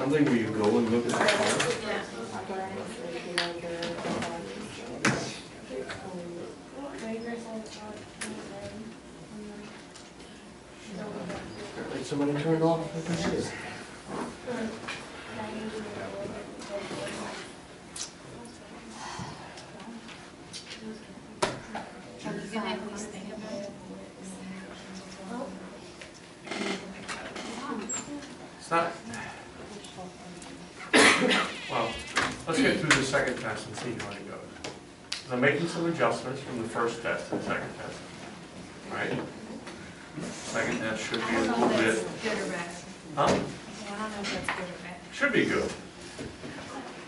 something where you go and look at the car? Yeah. Did somebody turn it off? I can see it. Are you gonna at least think about it? It's not. Well, let's get through the second test and see how it goes. I'm making some adjustments from the first test to the second test. All right? Second test should be I a don't know little if bit. that's good or bad. Huh? I don't know if that's good or bad. Should be good.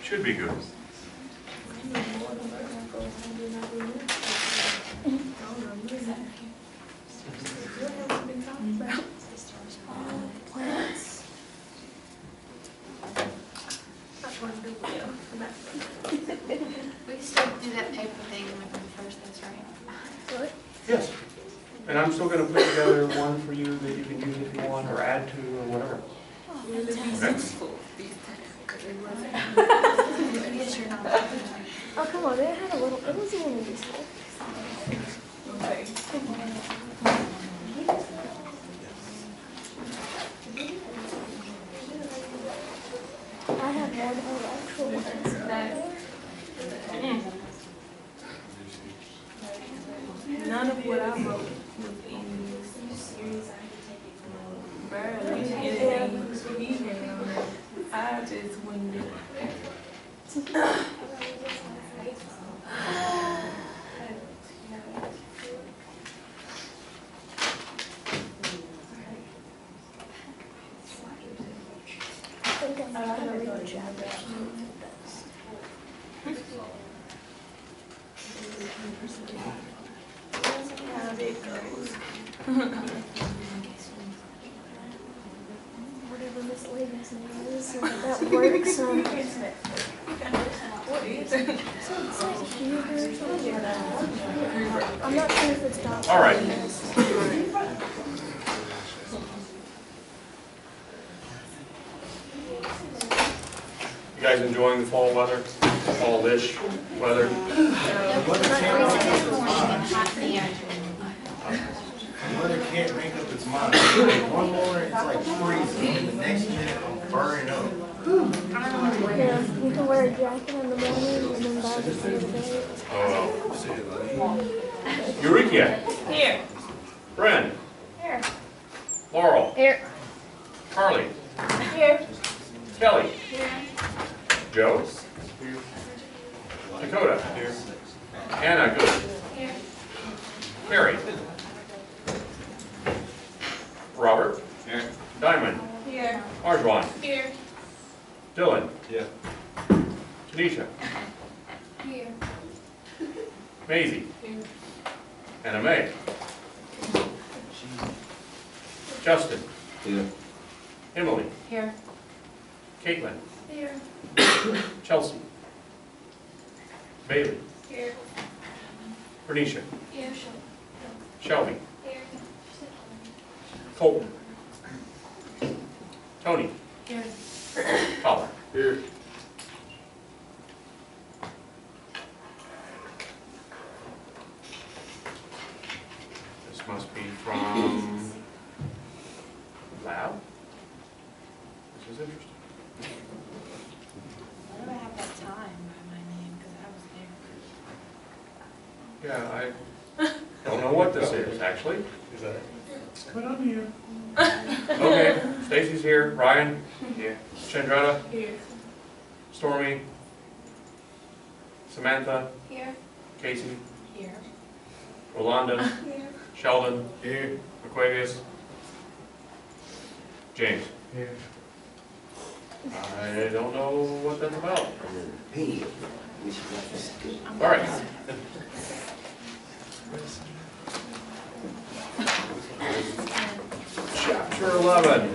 Should be good. We still do that paper thing like on the first test, right? Yes. And I'm still going to put together one for you that you can use if you want or add to or whatever. I guess you're not. Oh, come on, it had a little, it was a little useful. I have one of actual ones. None of what I wrote was in barely anything he had on it. I just wouldn't do it. I think I'm gonna read chapter. How it goes. Whatever Miss Lady's name is, that works. What is it? It's like Huber or something. I'm not sure if it's Dr. All right. You guys enjoying the fall weather? Fall-ish weather? Freezing in the morning and hot in the afternoon. The weather can't make up its mind. One morning it's like freezing, and the next minute I'm burning up. Yeah, you can wear a jacket in the morning and then back in the day. Eureka! Here. Bren? Here. Laurel? Here. Carly? Here. Kelly? Here. Joe? Dakota? Here. Anna, good. Here. Carrie? Robert? Here. Diamond? Here. Arjwan? Here. Dylan? Yeah. Tanisha? Here. Maisie? Here. Anna Mae? Justin? Yeah. Emily? Here. Caitlin? Here. Chelsea? Bailey? Here. Bernicia? Here. Shelby? Here. Colton? Tony? Here. Colin? Here. This must be from Lab? This is interesting. Why do I have that time by my name? Because I was there. Yeah, I don't know what this is, actually. Is that? Put on here. Okay, Stacy's here, Ryan? Here. Chandretta? Here. Stormy? Samantha? Here. Casey? Here. Rolanda? Here. Sheldon? Here. Aquarius? James? Here. I don't know what that's about. Hey. All right. Chapter 11.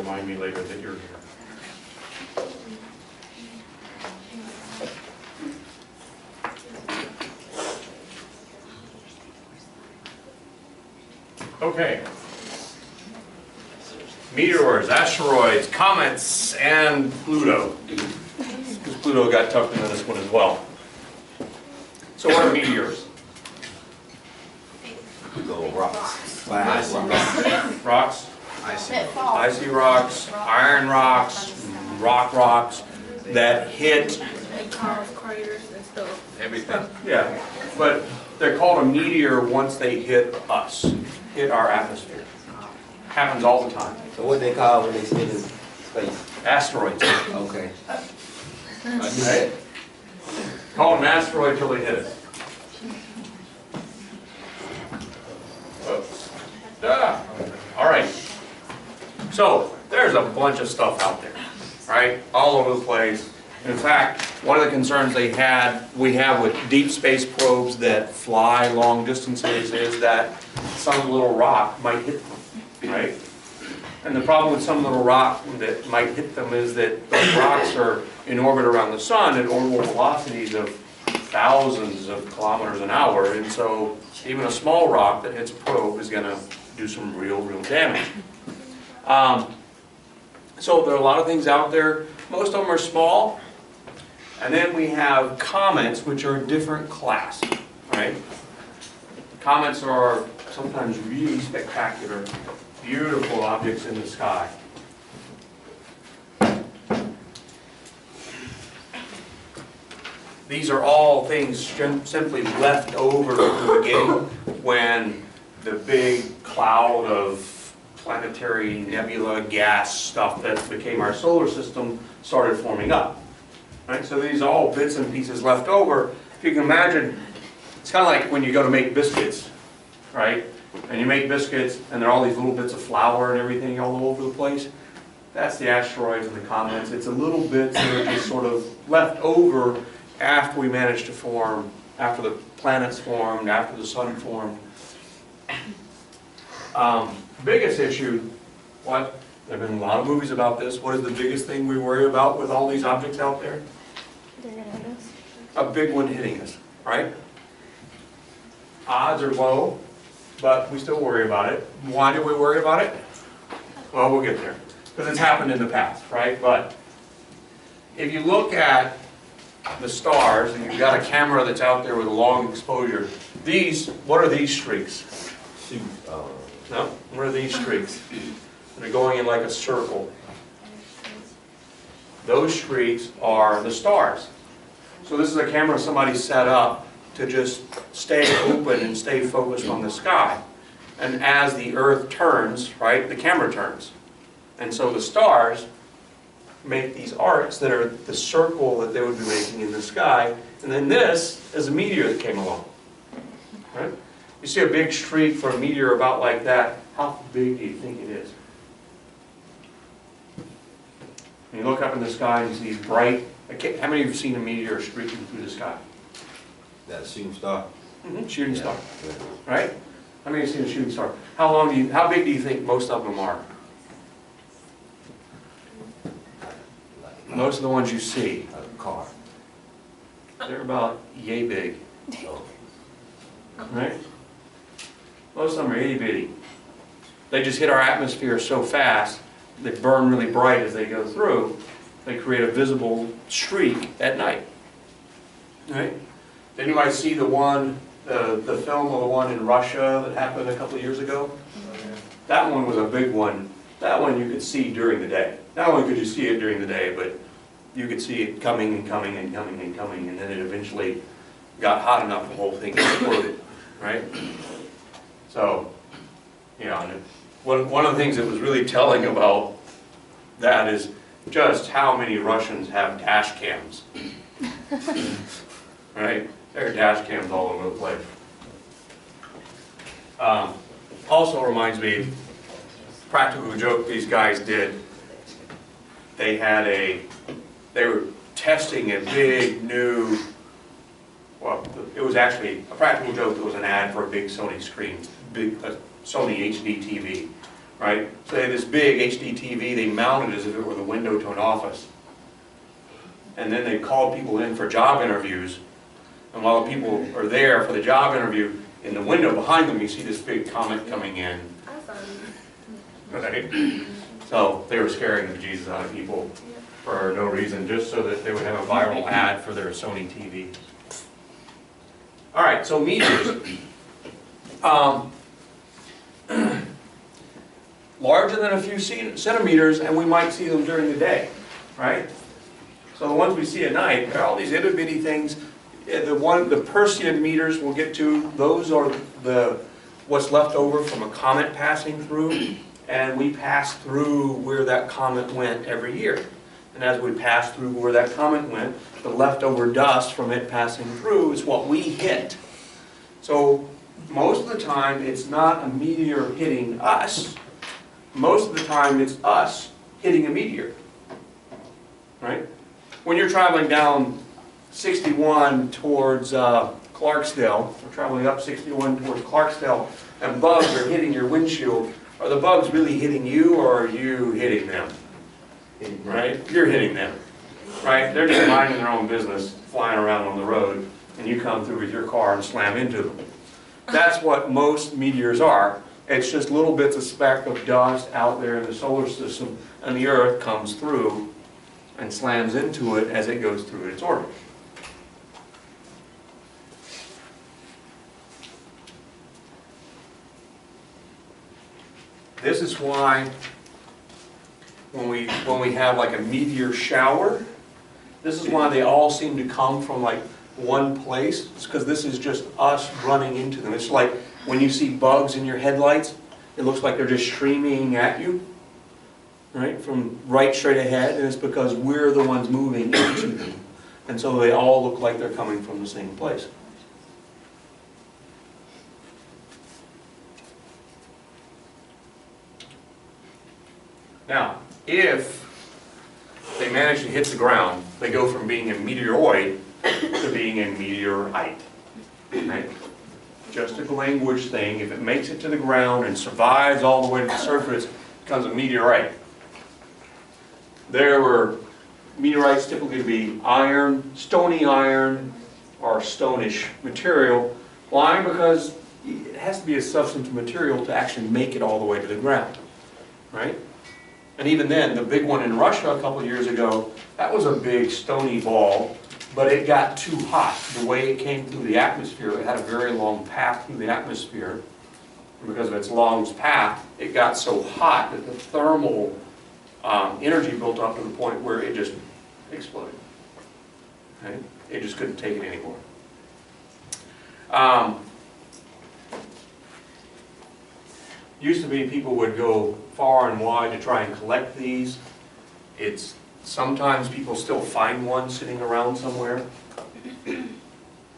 remind me later that you're here. Okay. Meteors, asteroids, comets, and Pluto. Because Pluto got tucked into this one as well. So what are meteors? Little rocks. Icy rocks. Rocks, Icy. icy rocks, iron rocks, rocks that hit They cause craters and stuff. everything. Yeah, but they're called a meteor once they hit us, hit our atmosphere. Happens all the time. So what they call when they sit in space? Asteroids. Okay. Right? Call them asteroid till they hit it. Oops. Ah. All right. So there's a bunch of stuff out there, right? All over the place. In fact, one of the concerns we have with deep space probes that fly long distances is that some little rock might hit them, right? And the problem with some little rock that might hit them is that those rocks are in orbit around the sun at orbital velocities of thousands of kilometers an hour, and so even a small rock that hits a probe is going to do some real damage. So there are a lot of things out there. Most of them are small. And then we have comets, which are a different class, right? Comets are sometimes really spectacular, beautiful objects in the sky. These are all things simply left over from the beginning when the big cloud of planetary nebula gas stuff that became our solar system started forming up. Right? So these are all bits and pieces left over. If you can imagine, it's kind of like when you go to make biscuits, right? And you make biscuits and there are all these little bits of flour and everything all over the place. That's the asteroids and the comets. It's a little bits that are just sort of left over after we managed to form, after the planets formed, after the sun formed. Biggest issue, what? There have been a lot of movies about this. What is the biggest thing we worry about with all these objects out there? They're gonna hit us. A big one hitting us, right? Odds are low, but we still worry about it. Why do we worry about it? Well, we'll get there. Because it's happened in the past, right? But if you look at the stars, and you've got a camera that's out there with a long exposure, what are these streaks? No? What are these streaks? They're going in like a circle. Those streaks are the stars. So this is a camera somebody set up to just stay open and stay focused on the sky. And as the Earth turns, right, the camera turns. And so the stars make these arcs that are the circle that they would be making in the sky. And then this is a meteor that came along. Right? You see a big streak for a meteor about like that. How big do you think it is? When you look up in the sky and you see these bright, how many of you have seen a meteor streaking through the sky? That shooting star. Shooting star, right? How many have seen a shooting star? How big do you think most of them are? Most of the ones you see, Like a car. they're about yay big, right? Most of them are itty bitty. They just hit our atmosphere so fast, they burn really bright as they go through, they create a visible streak at night. Right? Did anybody see the film of the one in Russia that happened a couple of years ago? That one was a big one. That one you could see during the day. Not only could you see it during the day, but you could see it coming and coming and coming and coming, and then it eventually got hot enough the whole thing exploded. Right? So, you know, and one of the things that was really telling about that is just how many Russians have dash cams. Right? There are dash cams all over the place. Also reminds me, practical joke these guys did. They were testing a big new, well, it was actually a practical joke. It was an ad for a big Sony screen, Sony HD TV, right? So they had this big HD TV, they mounted as if it were the window to an office. And then they called people in for job interviews. And while the people are there for the job interview, in the window behind them, you see this big comet coming in. Right? So they were scaring the bejesus out of people for no reason, just so that they would have a viral ad for their Sony TV. All right, so meters. Larger than a few centimeters, and we might see them during the day, right? So the ones we see at night are all these itty bitty things. The Perseid meters we'll get to, those are what's left over from a comet passing through, and we pass through where that comet went every year. And as we pass through where that comet went, the leftover dust from it passing through is what we hit. So most of the time it's not a meteor hitting us. Most of the time it's us hitting a meteor, right? When you're traveling down 61 towards Clarksdale, or traveling up 61 towards Clarksdale, and bugs are hitting your windshield, are the bugs really hitting you, or are you hitting them? Right? You're hitting them, right? They're just minding their own business, flying around on the road, and you come through with your car and slam into them. That's what most meteors are. It's just little bits of speck of dust out there in the solar system, and the Earth comes through and slams into it as it goes through its orbit. This is why when we have like a meteor shower, this is why they all seem to come from like one place. It's because this is just us running into them. It's like when you see bugs in your headlights, it looks like they're just streaming at you, right, from right straight ahead, and it's because we're the ones moving into them. And so they all look like they're coming from the same place. Now, if they manage to hit the ground, they go from being a meteoroid to being a meteorite. Right? Just a language thing. If it makes it to the ground and survives all the way to the surface, it becomes a meteorite. There were meteorites typically to be iron, stony iron, or stonish material. Why? Because it has to be a substantive material to actually make it all the way to the ground. Right? And even then, the big one in Russia a couple of years ago, that was a big stony ball, but it got too hot. The way it came through the atmosphere, it had a very long path through the atmosphere. And because of its long path, it got so hot that the thermal energy built up to the point where it just exploded. Okay? It just couldn't take it anymore. Used to be people would go far and wide to try and collect these. Sometimes people still find one sitting around somewhere.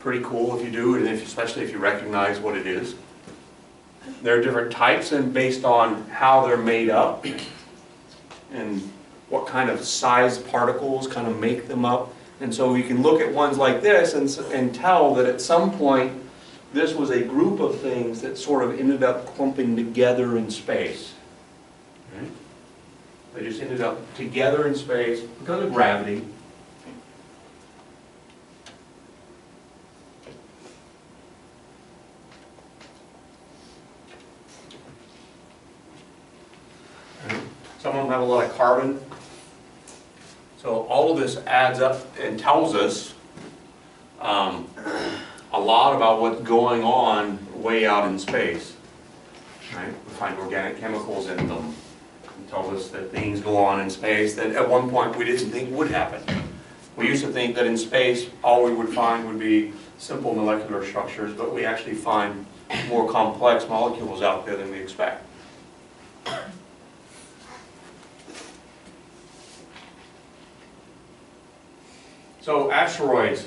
Pretty cool if you do, and especially if you recognize what it is. There are different types, and based on how they're made up and what kind of size particles kind of make them up. And so you can look at ones like this and tell that at some point this was a group of things that sort of ended up clumping together in space. Right? They just ended up together in space because of gravity. Right? Some of them have a lot of carbon. So all of this adds up and tells us a lot about what's going on way out in space. Right? We find organic chemicals in them. It tells us that things go on in space that at one point we didn't think would happen. We used to think that in space all we would find would be simple molecular structures, but we actually find more complex molecules out there than we expect. So asteroids.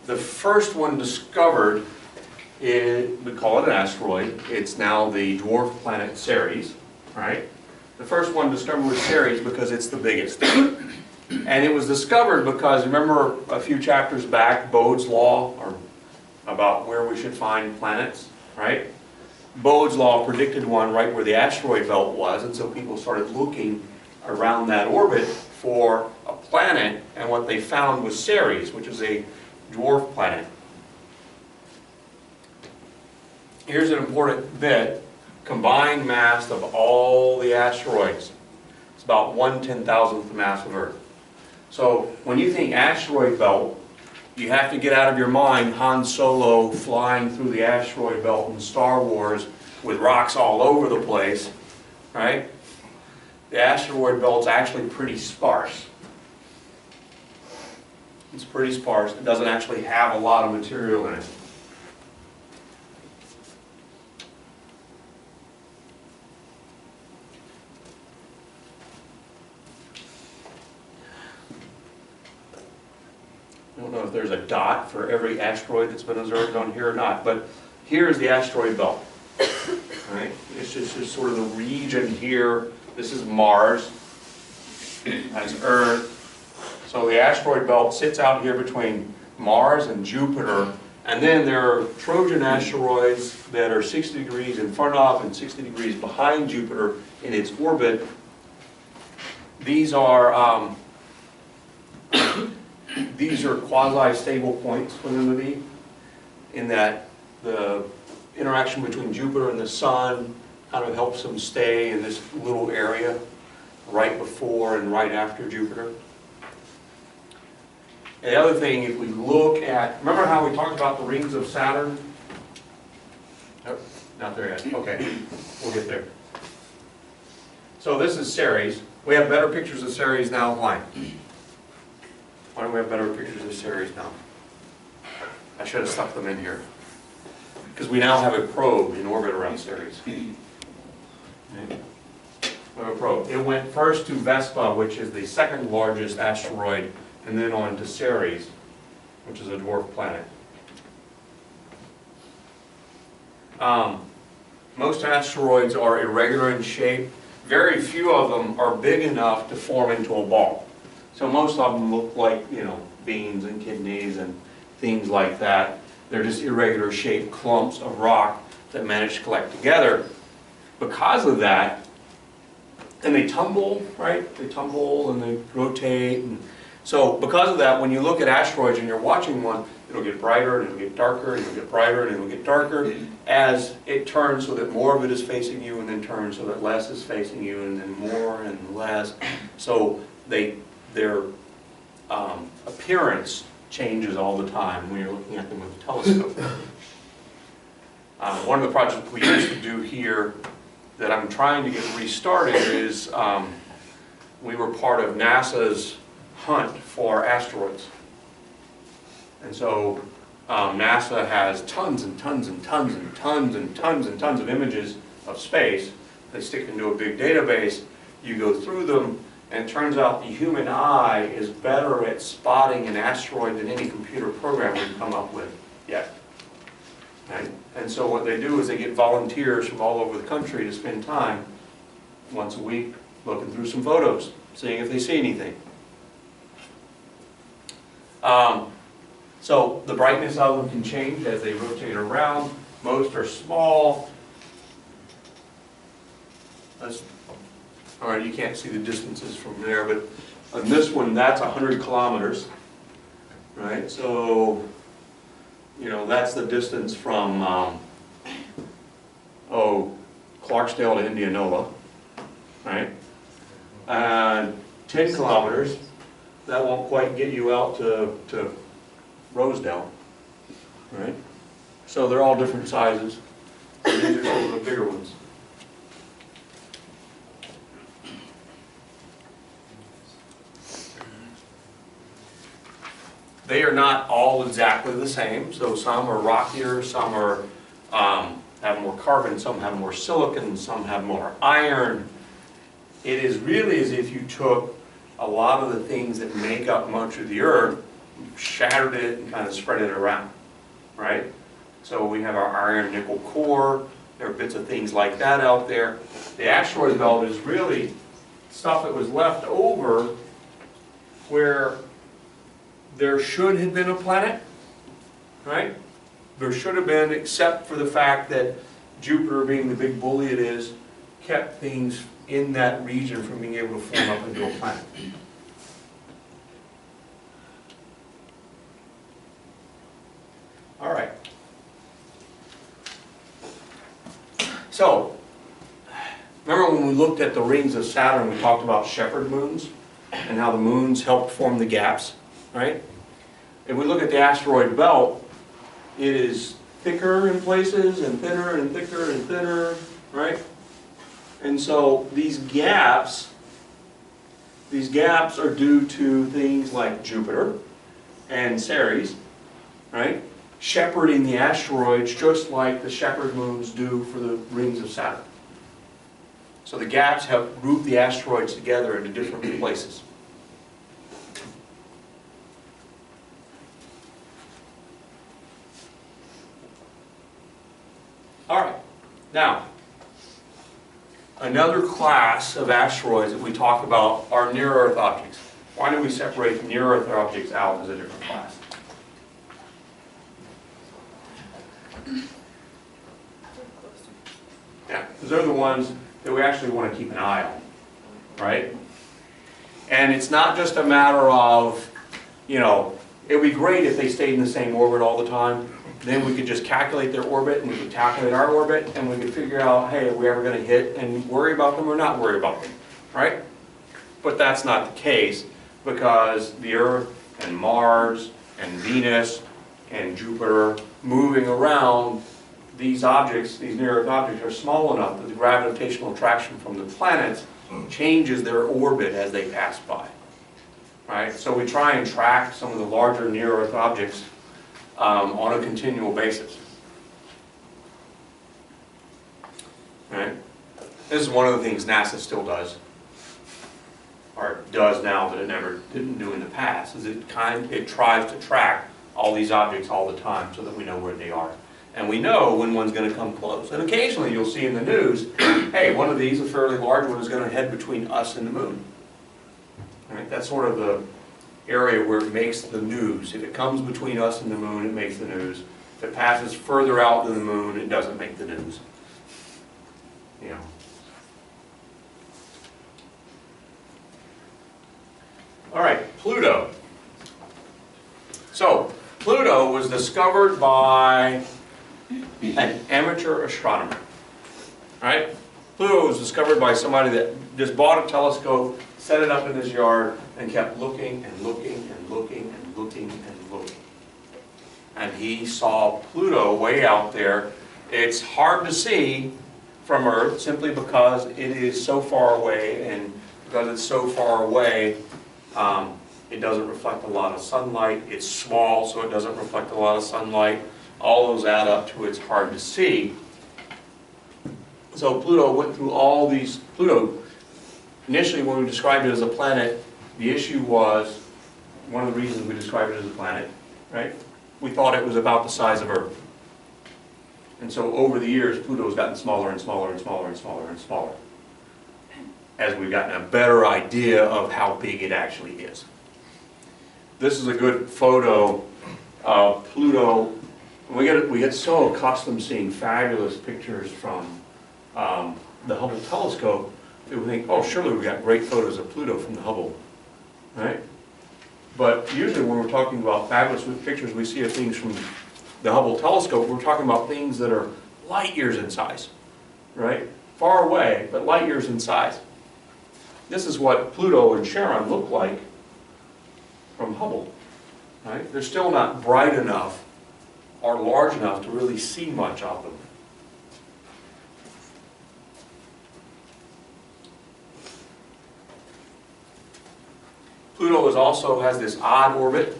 The first one discovered, we call it an asteroid. It's now the dwarf planet Ceres, right? The first one discovered was Ceres because it's the biggest. And it was discovered because, remember a few chapters back, Bode's law, or about where we should find planets, right? Bode's law predicted one right where the asteroid belt was, and so people started looking around that orbit for a planet, and what they found was Ceres, which is a dwarf planet. Here's an important bit: combined mass of all the asteroids. It's about 1/10,000th the mass of Earth. So when you think asteroid belt, you have to get out of your mind Han Solo flying through the asteroid belt in Star Wars with rocks all over the place, right? The asteroid belt's actually pretty sparse. It's pretty sparse. It doesn't actually have a lot of material in it. I don't know if there's a dot for every asteroid that's been observed on here or not, but here's the asteroid belt. Right? It's just sort of the region here. This is Mars. That's Earth. So the asteroid belt sits out here between Mars and Jupiter, and then there are Trojan asteroids that are 60 degrees in front of and 60 degrees behind Jupiter in its orbit. These are quasi-stable points for them to be, in that the interaction between Jupiter and the Sun kind of helps them stay in this little area right before and right after Jupiter. And the other thing, if we look at, remember how we talked about the rings of Saturn? Nope, not there yet. Okay, we'll get there. So this is Ceres. We have better pictures of Ceres now. Why? Why don't we have better pictures of Ceres now? I should have stuck them in here. Because we now have a probe in orbit around Ceres. We have a probe. It went first to Vespa, which is the second largest asteroid, and then on to Ceres, which is a dwarf planet. Most asteroids are irregular in shape. Very few of them are big enough to form into a ball. So most of them look like, beans and kidneys and things like that. They're just irregular shaped clumps of rock that manage to collect together. Because of that, and they tumble, right? They tumble and they rotate. And so because of that, when you look at asteroids and you're watching one, it'll get brighter and it'll get darker and it'll get brighter and it'll get darker as it turns, so that more of it is facing you, and then turns so that less is facing you, and then more and less. So their appearance changes all the time when you're looking at them with a telescope. One of the projects we used to do here that I'm trying to get restarted is we were part of NASA's hunt for asteroids. And so NASA has tons and tons and tons and tons and tons and tons of images of space. They stick into a big database. You go through them, and it turns out the human eye is better at spotting an asteroid than any computer program we've come up with yet. Right? And so what they do is they get volunteers from all over the country to spend time once a week looking through some photos, seeing if they see anything. So the brightness of them can change as they rotate around. Most are small. All right, you can't see the distances from there, but on this one, that's 100 kilometers, right? So, that's the distance from, Clarksdale to Indianola, right? And 10 kilometers, that won't quite get you out to Rosedale, right? So they're all different sizes. These are some of the bigger ones. They are not all exactly the same. So some are rockier, some are have more carbon, some have more silicon, some have more iron. It is really as if you took a lot of the things that make up much of the Earth, shattered it, and kind of spread it around, right? So we have our iron nickel core. There are bits of things like that out there. The asteroid belt is really stuff that was left over where there should have been a planet, right? There should have been, except for the fact that Jupiter being the big bully it is, kept things in that region from being able to form up into a planet. All right. So, remember when we looked at the rings of Saturn, we talked about shepherd moons and how the moons helped form the gaps, right? If we look at the asteroid belt, it is thicker in places and thinner and thicker and thinner, right? And so these gaps are due to things like Jupiter and Ceres, right? Shepherding the asteroids just like the shepherd moons do for the rings of Saturn. So the gaps help group the asteroids together into different places. All right, now, another class of asteroids that we talk about are near-Earth objects. Why do we separate near-Earth objects out as a different class? Yeah, because they're the ones that we actually want to keep an eye on, right? And it's not just a matter of, you know, it would be great if they stayed in the same orbit all the time. Then we could just calculate their orbit, and we could calculate our orbit, and we could figure out, hey, are we ever going to hit and worry about them or not worry about them, right? But that's not the case, because the Earth and Mars and Venus and Jupiter moving around, these objects, these near-Earth objects, are small enough that the gravitational attraction from the planets changes their orbit as they pass by, right? So we try and track some of the larger near-Earth objects on a continual basis. Right? This is one of the things NASA still does, or does now, but it never didn't do in the past, is it tries to track all these objects all the time so that we know where they are. And we know when one's going to come close. And occasionally you'll see in the news, hey, one of these, a fairly large one, is going to head between us and the moon. Right? That's sort of the area where it makes the news. If it comes between us and the moon, it makes the news. If it passes further out than the moon, it doesn't make the news. You know. All right, Pluto. So, Pluto was discovered by an amateur astronomer. Right? Pluto was discovered by somebody that just bought a telescope, set it up in his yard, and kept looking and looking and looking and looking and looking. And he saw Pluto way out there. It's hard to see from Earth simply because it is so far away, and because it's so far away, it doesn't reflect a lot of sunlight. It's small, so it doesn't reflect a lot of sunlight. All those add up to it's hard to see. So Pluto went through all these. Pluto, initially when we described it as a planet, the issue was, one of the reasons we described it as a planet, right? We thought it was about the size of Earth. And so over the years, Pluto has gotten smaller and smaller and smaller and smaller and smaller, as we've gotten a better idea of how big it actually is. This is a good photo of Pluto. We get so accustomed seeing fabulous pictures from the Hubble telescope that we think, oh, surely we got great photos of Pluto from the Hubble, right? But usually when we're talking about fabulous pictures we see of things from the Hubble telescope, we're talking about things that are light years in size, right? Far away, but light years in size. This is what Pluto and Charon look like from Hubble, right? They're still not bright enough or large enough to really see much of them. Pluto also has this odd orbit.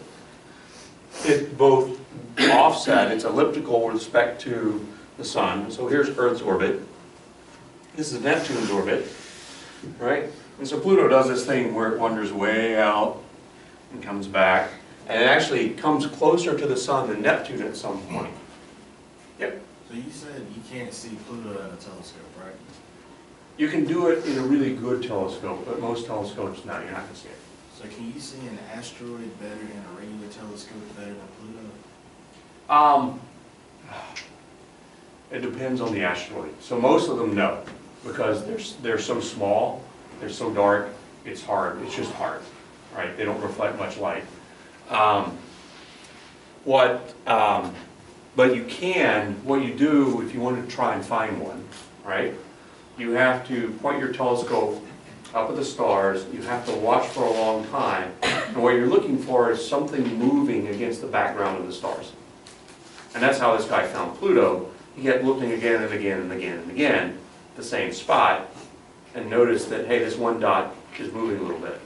It's both offset, it's elliptical with respect to the Sun. So here's Earth's orbit. This is Neptune's orbit, right? And so Pluto does this thing where it wanders way out and comes back. And it actually comes closer to the Sun than Neptune at some point. Yep. So you said you can't see Pluto in a telescope, right? You can do it in a really good telescope, but most telescopes, no, you're not going to see it. So can you see an asteroid better than a regular telescope better than Pluto? It depends on the asteroid. So most of them no, because they're so small, they're so dark, it's hard, it's just hard, right? They don't reflect much light. But you can, what you do if you want to try and find one, right? You have to point your telescope up at the stars, you have to watch for a long time, and what you're looking for is something moving against the background of the stars. And that's how this guy found Pluto. He kept looking again and again and again and again at the same spot, and noticed that, hey, this one dot is moving a little bit.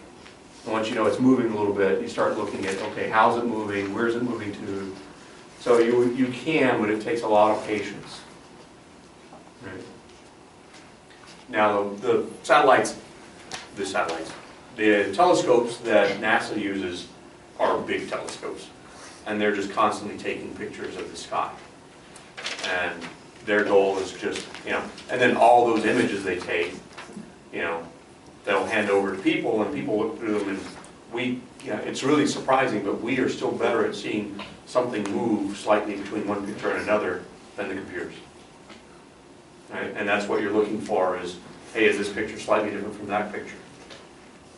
And once you know it's moving a little bit, you start looking at, okay, how's it moving, where's it moving to? So you can, but it takes a lot of patience. Right? Now the telescopes that NASA uses are big telescopes, and they're just constantly taking pictures of the sky. And their goal is just, and then all those images they take, they'll hand over to people, and people look through them, and it's really surprising, but we are still better at seeing something move slightly between one picture and another than the computers. Right? And that's what you're looking for is, hey, is this picture slightly different from that picture?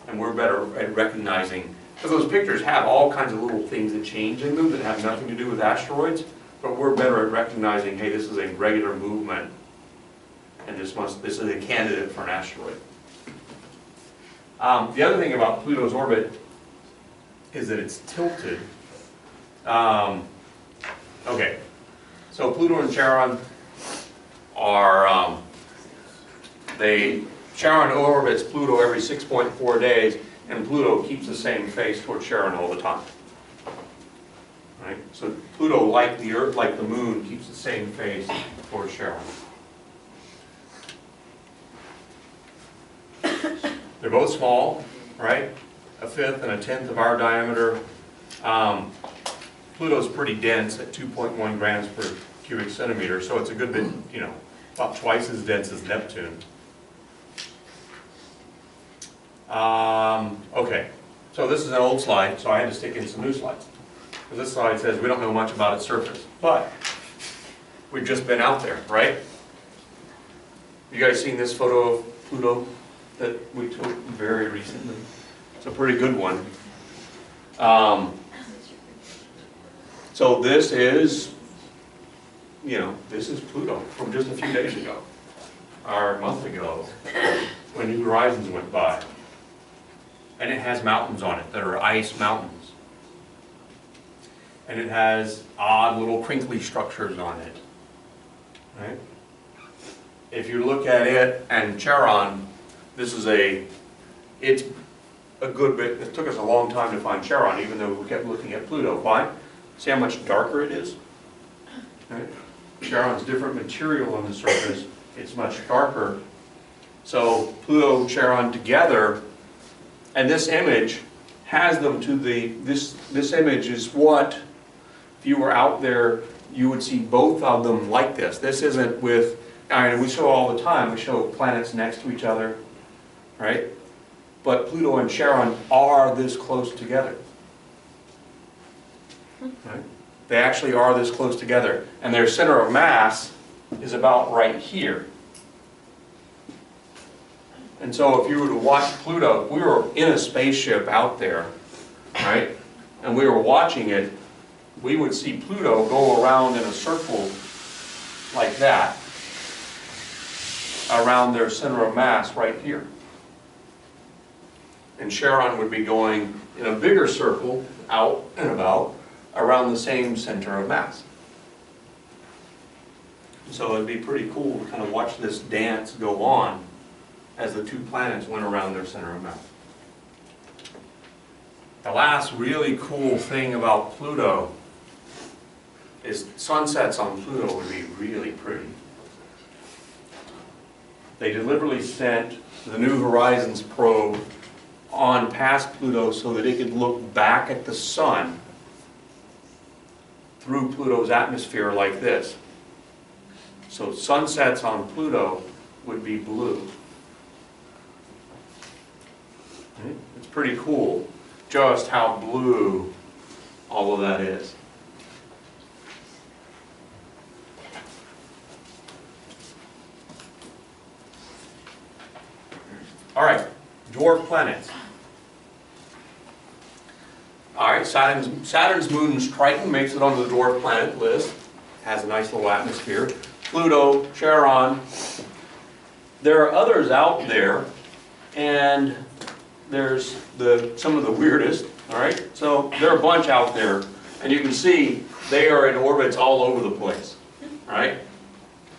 And we're better at recognizing, because those pictures have all kinds of little things that change in them that have nothing to do with asteroids, but we're better at recognizing, hey, this is a regular movement, and this is a candidate for an asteroid. The other thing about Pluto's orbit is that it's tilted. Okay, so Pluto and Charon are, Charon orbits Pluto every 6.4 days, and Pluto keeps the same face toward Charon all the time. Right? So Pluto, like the Earth, like the Moon, keeps the same face toward Charon. They're both small, right? 1/5 and 1/10 of our diameter. Pluto's pretty dense at 2.1 grams per cubic centimeter, so it's a good bit, about twice as dense as Neptune. Okay, so this is an old slide, so I had to stick in some new slides. This slide says we don't know much about its surface, but we've just been out there, right? You guys seen this photo of Pluto that we took very recently? It's a pretty good one. So this is, this is Pluto from just a few days ago, or a month ago, when New Horizons went by. And it has mountains on it that are ice mountains. And it has odd little crinkly structures on it. Right? If you look at it and Charon, it's a good bit, it took us a long time to find Charon, even though we kept looking at Pluto. Why? See how much darker it is? Right? Charon's different material on the surface, it's much darker. So Pluto, Charon together, and this image has them to this image is what, if you were out there, you would see both of them like this. This isn't with, we show all the time, we show planets next to each other, right? But Pluto and Charon are this close together. Right? They actually are this close together. And their center of mass is about right here. And so if you were to watch Pluto, we were in a spaceship out there, right? And we were watching it, we would see Pluto go around in a circle like that, around their center of mass right here. And Charon would be going in a bigger circle, out and about, around the same center of mass. So it'd be pretty cool to kind of watch this dance go on as the two planets went around their center of mass. The last really cool thing about Pluto is sunsets on Pluto would be really pretty. They deliberately sent the New Horizons probe on past Pluto so that it could look back at the sun through Pluto's atmosphere like this. So sunsets on Pluto would be blue. It's pretty cool just how blue all of that is. dwarf planets. All right, Saturn's moon Triton makes it onto the dwarf planet list. Has a nice little atmosphere. Pluto, Charon. There are others out there, and there's some of the weirdest. All right, so there are a bunch out there, and you can see they are in orbits all over the place. All right,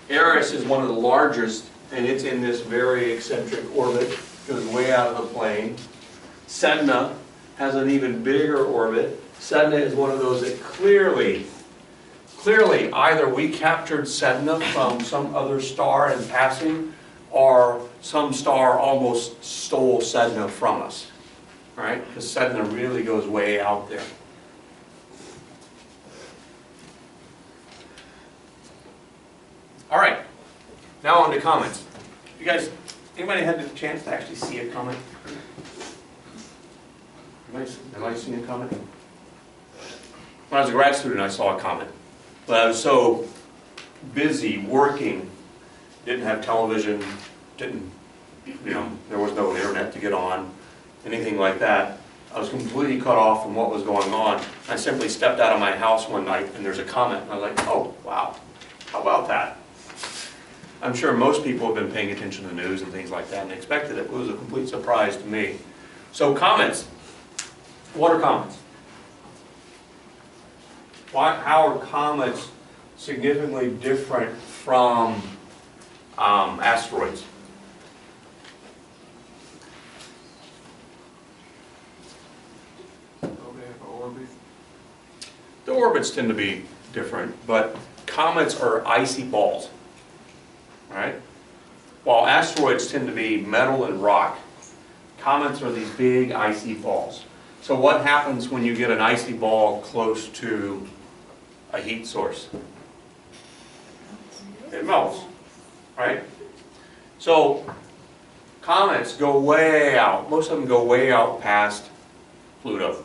Eris is one of the largest, and it's in this very eccentric orbit. Goes way out of the plane. Sedna has an even bigger orbit. Sedna is one of those that clearly either we captured Sedna from some other star in passing, or some star almost stole Sedna from us. All right? Because Sedna really goes way out there. All right. Now on to comments. You guys, anybody had the chance to actually see a comment? Have I seen a comment? When I was a grad student, I saw a comment. But I was so busy working, didn't have television, there was no internet to get on, anything like that. I was completely cut off from what was going on. I simply stepped out of my house one night and there's a comment, and I was like, oh, wow, how about that? I'm sure most people have been paying attention to the news and things like that and expected it. It was a complete surprise to me. So comments. What are comets? How are comets significantly different from asteroids? The orbits tend to be different, but comets are icy balls. Right? While asteroids tend to be metal and rock, comets are these big icy balls. So what happens when you get an icy ball close to a heat source? It melts, right? So comets go way out. Most of them go way out past Pluto.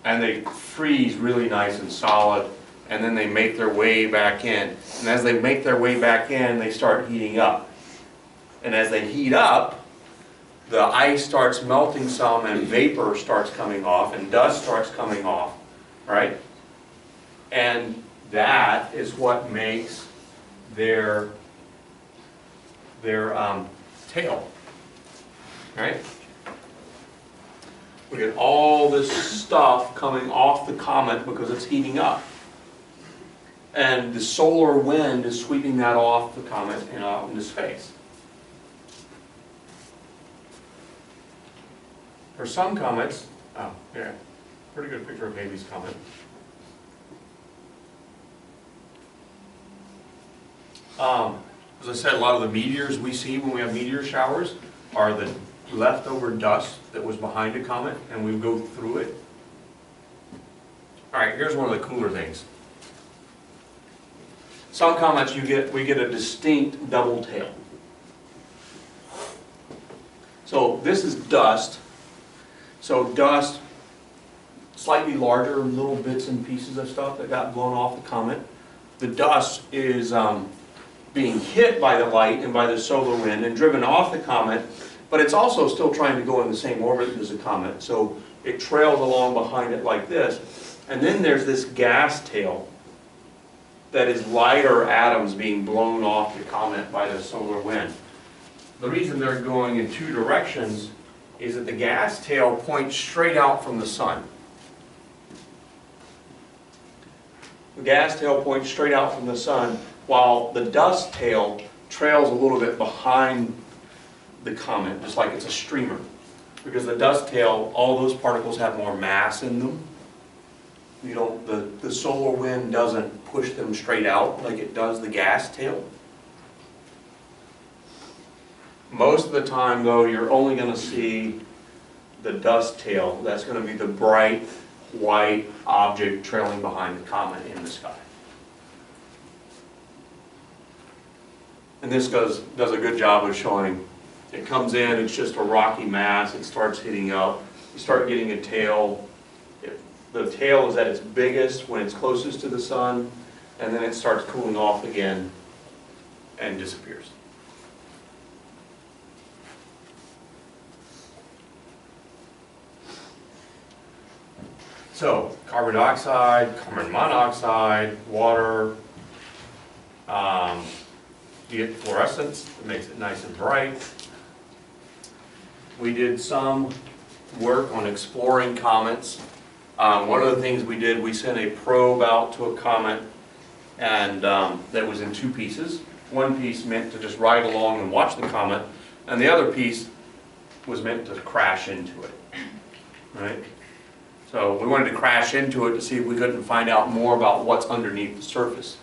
And they freeze really nice and solid, and then they make their way back in. And as they make their way back in, they start heating up. And as they heat up, the ice starts melting some, and vapor starts coming off, and dust starts coming off, right? And that is what makes their tail, right? We get all this stuff coming off the comet because it's heating up. And the solar wind is sweeping that off the comet and out into space. For some comets, oh, yeah, pretty good picture of Halley's comet. As I said, a lot of the meteors we see when we have meteor showers are the leftover dust that was behind a comet, and we go through it. All right, here's one of the cooler things. Some comets we get a distinct double tail. So this is dust. So dust, slightly larger little bits and pieces of stuff that got blown off the comet. The dust is being hit by the light and by the solar wind and driven off the comet, but it's also still trying to go in the same orbit as the comet. So it trails along behind it like this. And then there's this gas tail that is lighter atoms being blown off the comet by the solar wind. The reason they're going in two directions is that the gas tail points straight out from the sun. The gas tail points straight out from the sun, while the dust tail trails a little bit behind the comet, just like it's a streamer. Because the dust tail, all those particles have more mass in them. You don't, the solar wind doesn't push them straight out like it does the gas tail. Most of the time, though, you're only going to see the dust tail. That's going to be the bright white object trailing behind the comet in the sky. And this does a good job of showing. It comes in, it's just a rocky mass, it starts heating up, you start getting a tail. The tail is at its biggest when it's closest to the sun, and then it starts cooling off again and disappears. So, carbon dioxide, carbon monoxide, water, you get fluorescence, it makes it nice and bright. We did some work on exploring comets. One of the things we did, we sent a probe out to a comet, and that was in two pieces. One piece meant to just ride along and watch the comet, and the other piece was meant to crash into it, right? So we wanted to crash into it to see if we couldn't find out more about what's underneath the surface.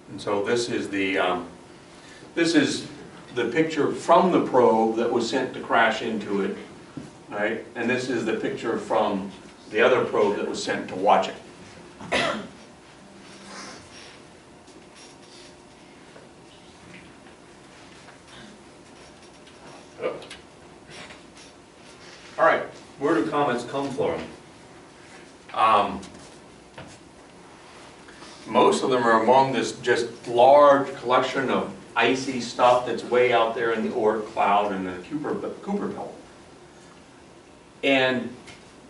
And so this is the picture from the probe that was sent to crash into it, right? And this is the picture from the other probe that was sent to watch it. All right, where do comets come from? Most of them are among this just large collection of icy stuff that's way out there in the Oort cloud and the Kuiper belt. And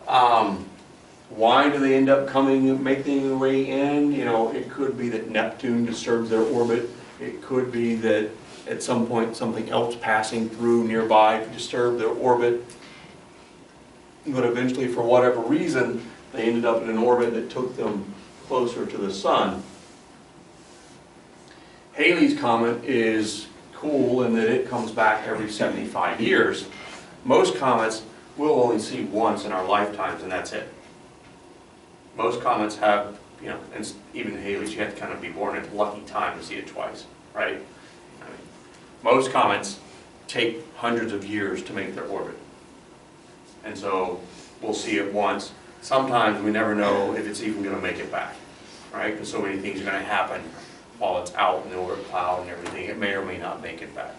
why do they end up making their way in? You know, it could be that Neptune disturbs their orbit. It could be that at some point something else passing through nearby could disturb their orbit. But eventually, for whatever reason, they ended up in an orbit that took them closer to the sun. Halley's Comet is cool in that it comes back every 75 years. Most comets we'll only see once in our lifetimes, and that's it. Most comets have, you know, and even Halley's, you have to kind of be born at a lucky time to see it twice, right? I mean, most comets take hundreds of years to make their orbit. And so we'll see it once. Sometimes we never know if it's even going to make it back, right? Because so many things are going to happen while it's out in the Oort cloud and everything. It may or may not make it back.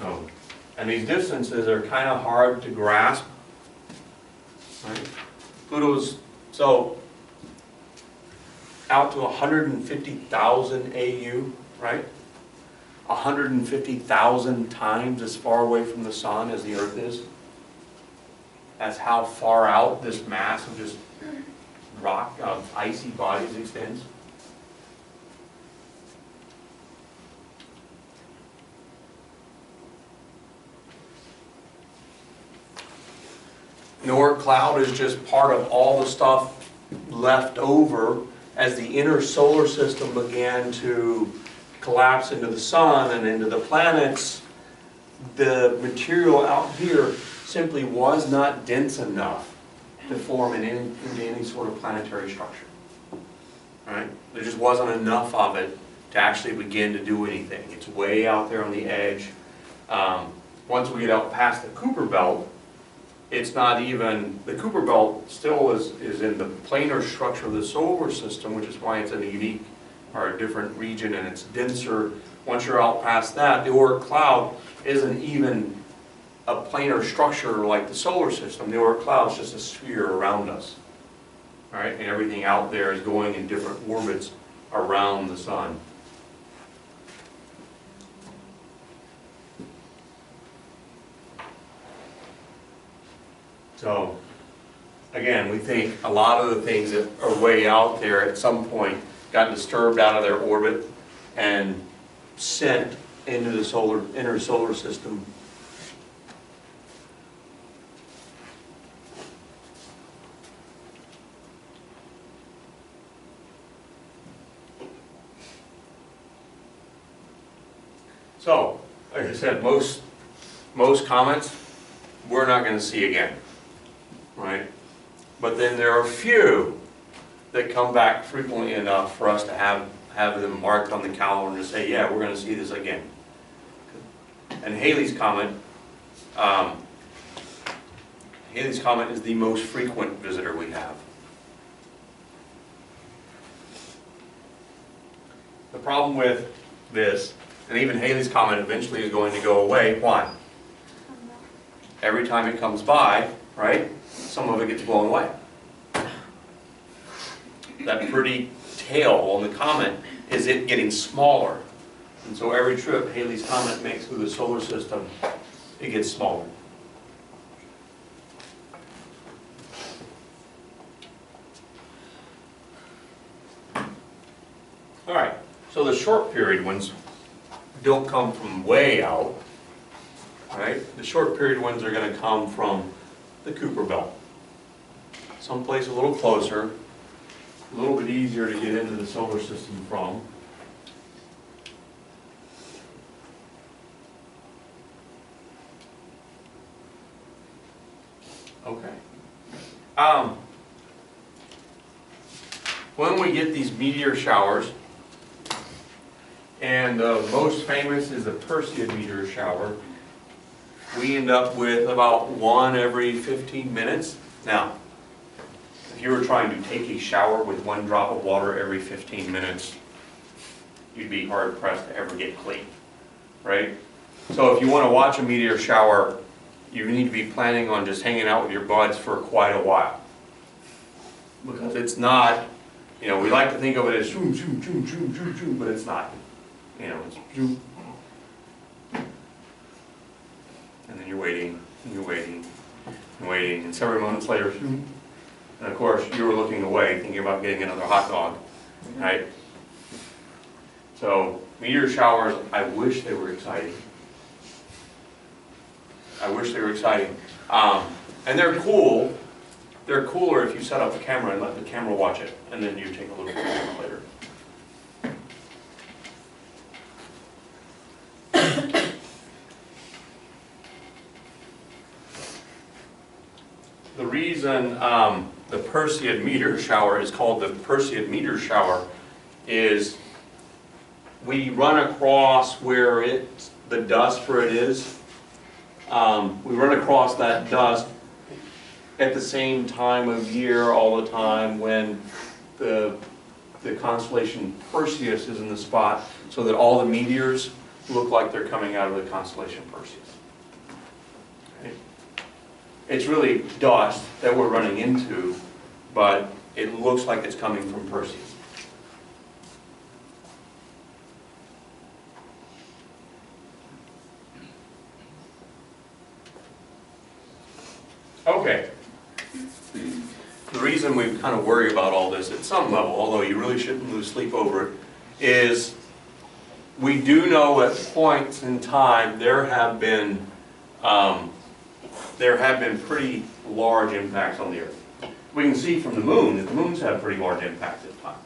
So, and these distances are kind of hard to grasp, right? Pluto's, so, out to 150,000 AU, right? 150,000 times as far away from the sun as the Earth is. That's how far out this mass of just rock, of icy bodies extends. The Oort cloud is just part of all the stuff left over as the inner solar system began to collapse into the sun and into the planets. The material out here simply was not dense enough to form into any sort of planetary structure. Right? There just wasn't enough of it to actually begin to do anything. It's way out there on the edge. Once we get out past the Kuiper belt, it's not even, the Kuiper belt still is in the planar structure of the solar system, which is why it's a unique or a different region and it's denser. Once you're out past that, the Oort cloud isn't even a planar structure like the solar system. The Oort cloud is just a sphere around us. All right? And everything out there is going in different orbits around the sun. So, again, we think a lot of the things that are way out there at some point got disturbed out of their orbit and sent into the inner solar system. So, like I said, most comets we're not going to see again. Right? But then there are a few that come back frequently enough for us to have them marked on the calendar and say, yeah, we're going to see this again. And Halley's Comet is the most frequent visitor we have. The problem with this, and even Halley's Comet eventually is going to go away, why? Every time it comes by, right? Some of it gets blown away. That pretty tail on the comet is it getting smaller, And so every trip Halley's Comet makes through the solar system, it gets smaller. All right, so the short period ones don't come from way out, right? The short period ones are going to come from the Kuiper Belt. Someplace a little closer, a little bit easier to get into the solar system from. Okay. When we get these meteor showers, and the most famous is the Perseid meteor shower, we end up with about one every 15 minutes. Now, if you were trying to take a shower with one drop of water every 15 minutes, you'd be hard pressed to ever get clean, right? So if you want to watch a meteor shower, you need to be planning on just hanging out with your buds for quite a while. Because it's not, you know, we like to think of it as shoom, shoom, shoom, shoom, shoom, shoom, but it's not. You know, it's shoom. And then you're waiting, and you're waiting, and waiting, and several moments later, shoom. And of course, you were looking away, thinking about getting another hot dog, right? So, meteor showers, I wish they were exciting. I wish they were exciting. And they're cool. They're cooler if you set up a camera and let the camera watch it, and then you take a little picture later. The reason the Perseid meteor shower is called the Perseid meteor shower is we run across where the dust where it is. We run across that dust at the same time of year all the time when the constellation Perseus is in the spot, so that all the meteors look like they're coming out of the constellation Perseus. Okay. It's really dust that we're running into, but it looks like it's coming from Perseus. Okay. The reason we kind of worry about all this at some level, although you really shouldn't lose sleep over it, is we do know at points in time there have been pretty large impacts on the Earth. We can see from the moon that the moon's had pretty large impacts at times,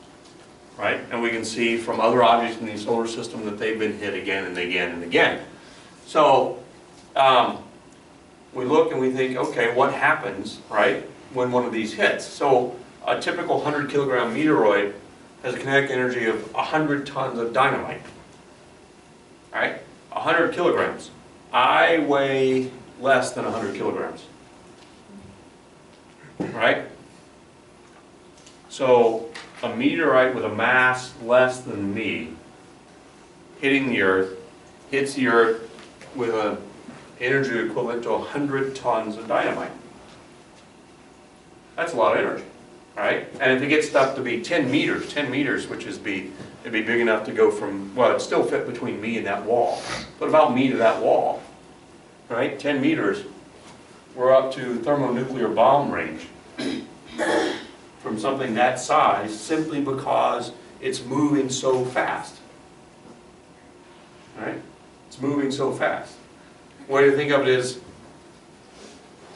right? And we can see from other objects in the solar system that they've been hit again and again and again. So we look and we think, okay, what happens, right, when one of these hits? So a typical 100-kilogram meteoroid has a kinetic energy of 100 tons of dynamite, right? 100 kilograms. I weigh less than 100 kilograms, right? So a meteorite with a mass less than me hitting the Earth, hits the Earth with an energy equivalent to 100 tons of dynamite. That's a lot of energy, right? And if it gets stuff to be 10 meters, which is it'd be big enough to go from, well, it'd still fit between me and that wall, but about me to that wall, right? 10 meters, we're up to thermonuclear bomb range from something that size simply because it's moving so fast, right? It's moving so fast. The way to think of it is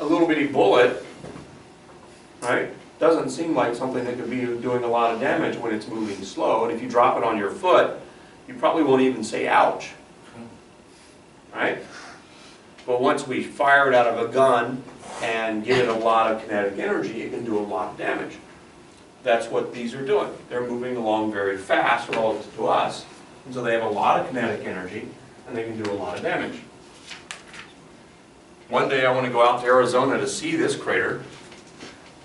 a little bitty bullet, right? Doesn't seem like something that could be doing a lot of damage when it's moving slow. And if you drop it on your foot, you probably won't even say ouch, right? But once we fire it out of a gun and give it a lot of kinetic energy, it can do a lot of damage. That's what these are doing. They're moving along very fast relative to us. And so they have a lot of kinetic energy and they can do a lot of damage. One day I want to go out to Arizona to see this crater.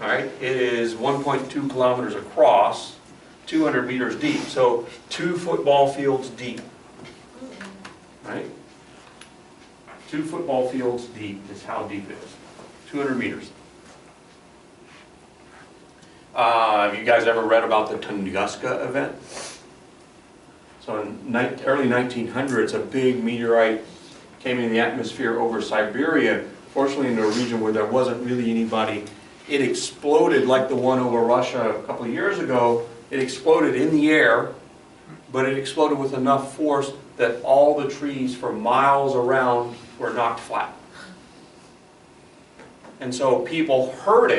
All right, it is 1.2 kilometers across, 200 meters deep, so 2 football fields deep. Right? 2 football fields deep is how deep it is. 200 meters. Have you guys ever read about the Tunguska event? So in early 1900s, a big meteorite came in the atmosphere over Siberia, fortunately in a region where there wasn't really anybody. It exploded like the one over Russia a couple of years ago. It exploded in the air, but it exploded with enough force that all the trees for miles around were knocked flat. And so people heard it.